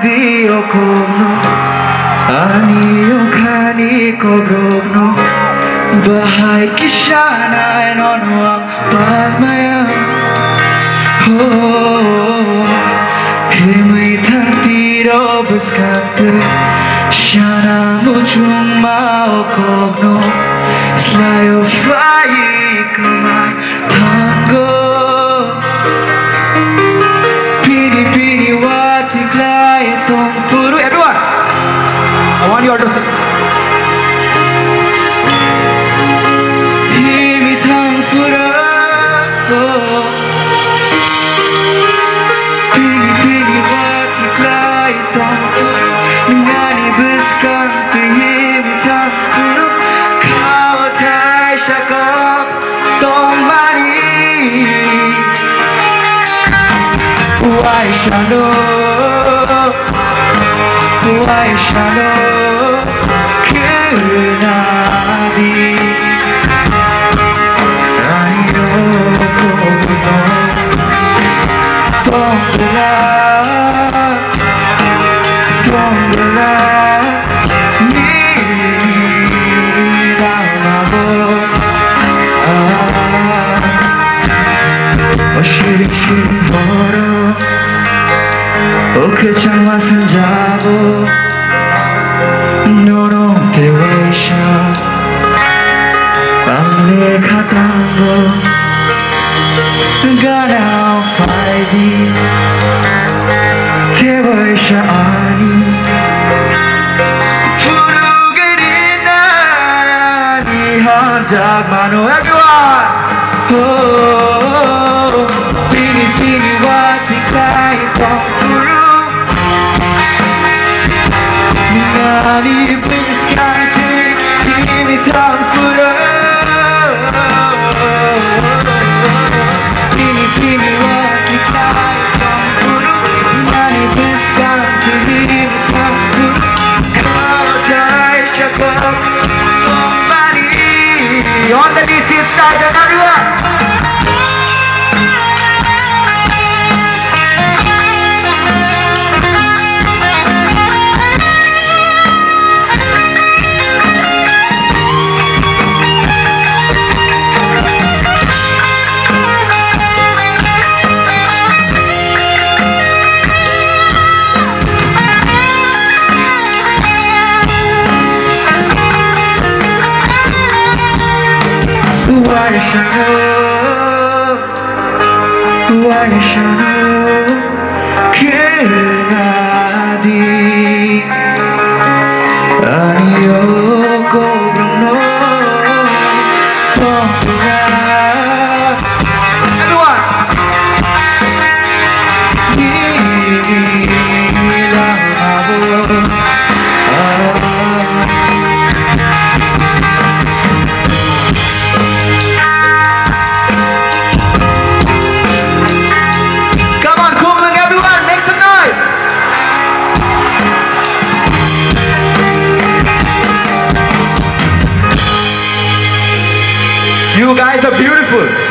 di o kogno ani o kani kogrogno bahay kisana nono ang pagmaya oh himay tatiro baskante shana mujung mao kogno slayo fai kamay tango everyone, I want you all to sing. 힘이 탕풀어 비리비리와 티클라이 탕풀어 나니 비스칸테 힘이 탕풀어 가와타이 샤컵 똥마니 와이 샤노 Why shallow 그날이 아니요 동그라 동그라 니랑하고 시리시리 걸어 그 장마선 자고 너로 대외셔 빨리 가다고 가라 파이디 대외셔 아니 푸르게리 나란히 혼자만 everyone 비리비리와 티카이 펑푸르 나니 비스칸테 힘이 탕풀어 비리비리와 티카이 펑푸르 나니 비스칸테 힘이 탕풀어 가와타이 샤컵 똥마니 On the DC side everyone Why shallow 그날이 아니요 고백노 동그라 everyone 니랑하고 You guys are beautiful.